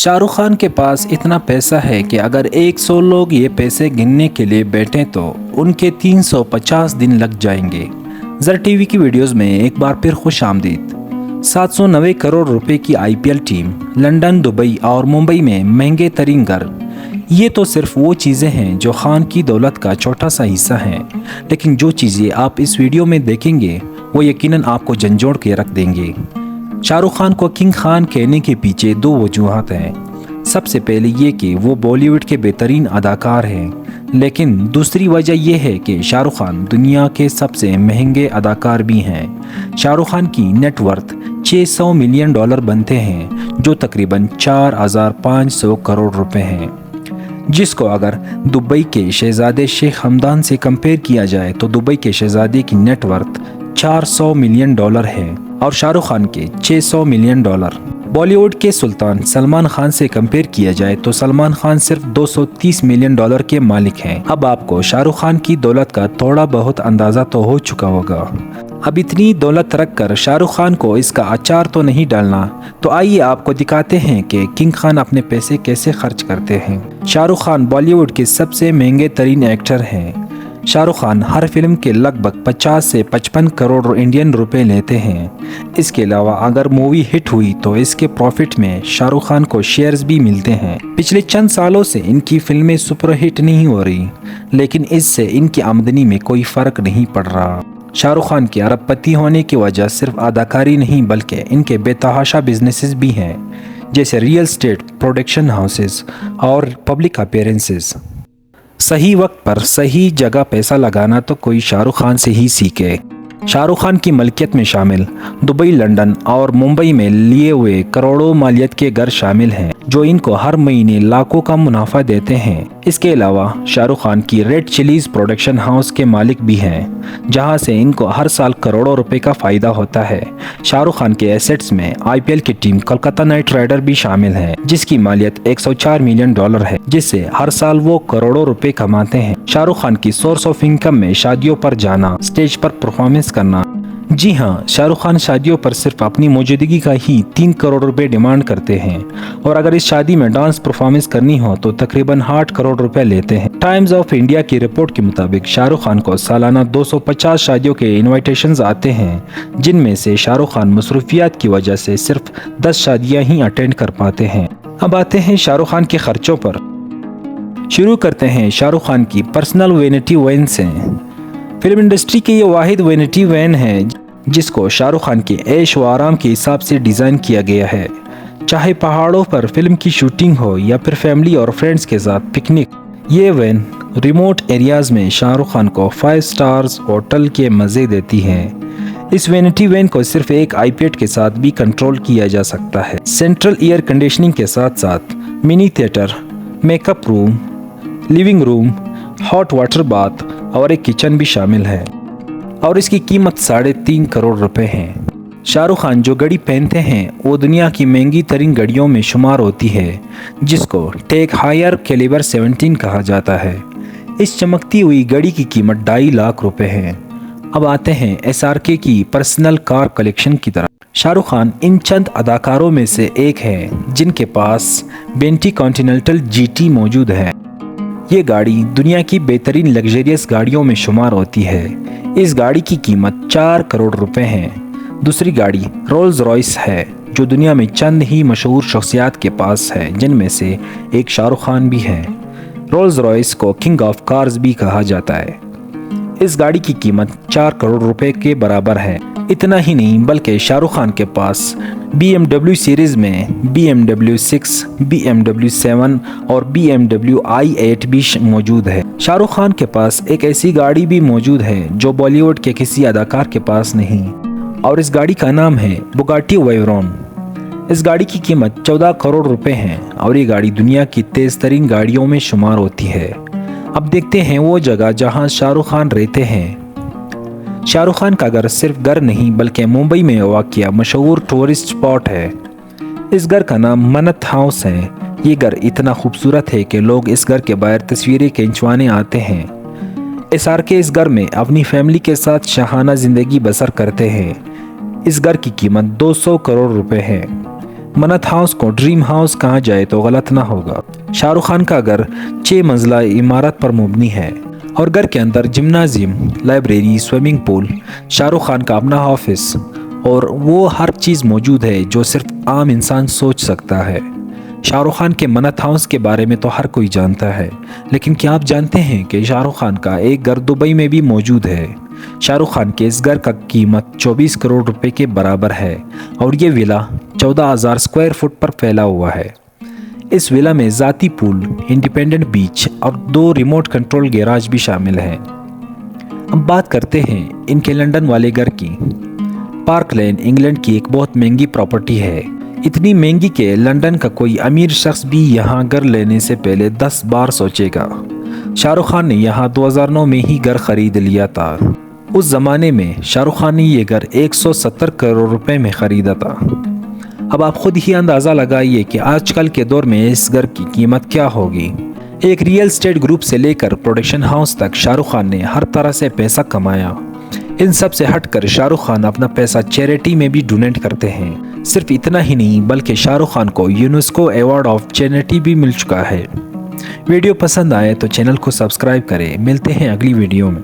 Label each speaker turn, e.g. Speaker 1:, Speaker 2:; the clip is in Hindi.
Speaker 1: शाहरुख खान के पास इतना पैसा है कि अगर 100 लोग ये पैसे गिनने के लिए बैठें तो उनके 350 दिन लग जाएंगे। ज़र टीवी की वीडियोस में एक बार फिर खुश आमदीद। 790 करोड़ रुपए की आईपीएल टीम, लंदन, दुबई और मुंबई में महंगे तरीन घर। ये तो सिर्फ वो चीज़ें हैं जो खान की दौलत का छोटा सा हिस्सा हैं, लेकिन जो चीज़ें आप इस वीडियो में देखेंगे वो यकीनन आपको झंझोड़ के रख देंगे। शाहरुख खान को किंग खान कहने के पीछे दो वजूहात हैं। सबसे पहले ये कि वो बॉलीवुड के बेहतरीन अदाकार हैं, लेकिन दूसरी वजह यह है कि शाहरुख खान दुनिया के सबसे महंगे अदाकार भी हैं। शाहरुख खान की नेटवर्थ $600 मिलियन बनते हैं, जो तकरीबन 4500 करोड़ रुपए हैं, जिसको अगर दुबई के शहजादे शेख हमदान से कंपेयर किया जाए तो दुबई के शहजादे की नेटवर्थ $400 मिलियन है और शाहरुख खान के $600 मिलियन। बॉलीवुड के सुल्तान सलमान खान से कंपेयर किया जाए तो सलमान खान सिर्फ $230 मिलियन के मालिक हैं। अब आपको शाहरुख खान की दौलत का थोड़ा बहुत अंदाजा तो हो चुका होगा। अब इतनी दौलत रखकर शाहरुख खान को इसका अचार तो नहीं डालना, तो आइए आपको दिखाते हैं कि किंग खान अपने पैसे कैसे खर्च करते हैं। शाहरुख खान बॉलीवुड के सबसे महंगे तरीन एक्टर हैं। शाहरुख खान हर फिल्म के लगभग 50 से 55 करोड़ इंडियन रुपए लेते हैं। इसके अलावा अगर मूवी हिट हुई तो इसके प्रॉफिट में शाहरुख खान को शेयर्स भी मिलते हैं। पिछले चंद सालों से इनकी फिल्में सुपरहिट नहीं हो रही, लेकिन इससे इनकी आमदनी में कोई फर्क नहीं पड़ रहा। शाहरुख खान के अरबपति होने की वजह सिर्फ अदाकारी नहीं बल्कि इनके बेतहाशा बिजनेसेस भी हैं, जैसे रियल एस्टेट, प्रोडक्शन हाउसेस और पब्लिक अपीयरेंसेस। सही वक्त पर सही जगह पैसा लगाना तो कोई शाहरुख खान से ही सीखे। शाहरुख खान की मलकियत में शामिल दुबई, लंदन और मुंबई में लिए हुए करोड़ों मालियत के घर शामिल हैं, जो इनको हर महीने लाखों का मुनाफा देते हैं। इसके अलावा शाहरुख खान की रेड चिलीज प्रोडक्शन हाउस के मालिक भी हैं, जहां से इनको हर साल करोड़ों रुपए का फायदा होता है। शाहरुख खान के एसेट्स में आईपीएल की टीम कोलकाता नाइट राइडर भी शामिल है, जिसकी मालियत $104 मिलियन है, जिससे हर साल वो करोड़ों रुपए कमाते हैं। शाहरुख खान की सोर्स ऑफ इनकम में शादियों पर जाना, स्टेज पर परफॉर्मेंस करना। जी हाँ, शाहरुख खान शादियों पर सिर्फ अपनी मौजूदगी का ही 3 करोड़ रुपए डिमांड करते हैं, और अगर इस शादी में डांस परफॉर्मेंस करनी हो तो तकरीबन 8 करोड़ रुपए लेते हैं। टाइम्स ऑफ इंडिया की रिपोर्ट के मुताबिक शाहरुख खान को सालाना 250 शादियों के इन्विटेशंस आते हैं, जिनमें से शाहरुख खान मसरूफियात की वजह से सिर्फ 10 शादियां ही अटेंड कर पाते हैं। अब आते हैं शाहरुख खान के खर्चों पर। शुरू करते हैं शाहरुख खान की पर्सनल वैनिटी वैन से। फिल्म इंडस्ट्री की ये वाहिद वैनिटी वैन है जिसको शाहरुख खान के ऐश व आराम के हिसाब से डिज़ाइन किया गया है। चाहे पहाड़ों पर फिल्म की शूटिंग हो या फिर फैमिली और फ्रेंड्स के साथ पिकनिक, ये वैन रिमोट एरियाज में शाहरुख खान को 5 स्टार्स होटल के मज़े देती है। इस वैनिटी वैन को सिर्फ एक आईपैड के साथ भी कंट्रोल किया जा सकता है। सेंट्रल एयर कंडीशनिंग के साथ साथ mini theatre, makeup room, living room, hot water bath और एक किचन भी शामिल है, और इसकी कीमत 3.5 करोड़ रुपए है। शाहरुख खान जो घड़ी पहनते हैं वो दुनिया की महंगी तरीन घड़ियों में शुमार होती है, जिसको टेक हायर कैलिबर 17 कहा जाता है। इस चमकती हुई घड़ी की कीमत 2.5 लाख रुपए है। अब आते हैं एसआरके की पर्सनल कार कलेक्शन की तरफ। शाहरुख खान इन चंद अदाकारों में से एक है जिनके पास बेंटली कॉन्टिनेंटल जीटी मौजूद है। ये गाड़ी दुनिया की बेहतरीन लग्जरियस गाड़ियों में शुमार होती है। इस गाड़ी की कीमत 4 करोड़ रुपए है। दूसरी गाड़ी रोल्स रॉयस है, जो दुनिया में चंद ही मशहूर शख्सियात के पास है, जिनमें से एक शाहरुख खान भी है। रोल्स रॉयस को किंग ऑफ कार्स भी कहा जाता है। इस गाड़ी की कीमत 4 करोड़ रुपए के बराबर है। इतना ही नहीं बल्कि शाहरुख खान के पास BMW सीरीज में BMW 6, BMW 7 और BMW i8 भी मौजूद है। शाहरुख खान के पास एक ऐसी गाड़ी भी मौजूद है जो बॉलीवुड के किसी अदाकार के पास नहीं, और इस गाड़ी का नाम है बुगाटी वायरॉन। इस गाड़ी की कीमत 14 करोड़ रुपए है और ये गाड़ी दुनिया की तेज तरीन गाड़ियों में शुमार होती है। अब देखते हैं वो जगह जहां शाहरुख खान रहते हैं। शाहरुख खान का घर सिर्फ घर नहीं बल्कि मुंबई में वाक़िया मशहूर टूरिस्ट स्पॉट है। इस घर का नाम मन्नत हाउस है। ये घर इतना खूबसूरत है कि लोग इस घर के बाहर तस्वीरें खिंचवाने आते हैं। एसआरके इस घर में अपनी फैमिली के साथ शाहाना ज़िंदगी बसर करते हैं। इस घर की कीमत 200 करोड़ रुपए है। मन्नत हाउस को ड्रीम हाउस कहा जाए तो गलत ना होगा। शाहरुख खान का घर 6 मंजिला इमारत पर मबनी है और घर के अंदर gymnasium, library, swimming pool, Shahrukh Khan का अपना ऑफिस और वो हर चीज़ मौजूद है जो सिर्फ आम इंसान सोच सकता है। शाहरुख खान के मन्नत हाउस के बारे में तो हर कोई जानता है, लेकिन क्या आप जानते हैं कि शाहरुख खान का एक घर दुबई में भी मौजूद है। शाहरुख खान के इस घर का कीमत 24 करोड़ रुपए के बराबर है और ये विला 14,000 स्क्वायर फुट पर फैला हुआ है। इस विला में ज़ाती पूल, इंडिपेंडेंट बीच और 2 रिमोट कंट्रोल गैराज भी शामिल हैं। अब बात करते हैं इनके लंदन वाले घर की। पार्क लेन इंग्लैंड की एक बहुत महंगी प्रॉपर्टी है, इतनी महंगी कि लंदन का कोई अमीर शख्स भी यहाँ घर लेने से पहले 10 बार सोचेगा। शाहरुख खान ने यहाँ 2009 में ही घर खरीद लिया था। उस जमाने में शाहरुख खान ने ये घर 170 करोड़ रुपए में खरीदा था। अब आप खुद ही अंदाज़ा लगाइए कि आजकल के दौर में इस घर की कीमत क्या होगी। एक रियल एस्टेट ग्रुप से लेकर प्रोडक्शन हाउस तक शाहरुख खान ने हर तरह से पैसा कमाया। इन सब से हटकर शाहरुख खान अपना पैसा चैरिटी में भी डोनेट करते हैं। सिर्फ इतना ही नहीं बल्कि शाहरुख खान को यूनेस्को अवार्ड ऑफ चैरिटी भी मिल चुका है। वीडियो पसंद आए तो चैनल को सब्सक्राइब करें। मिलते हैं अगली वीडियो में।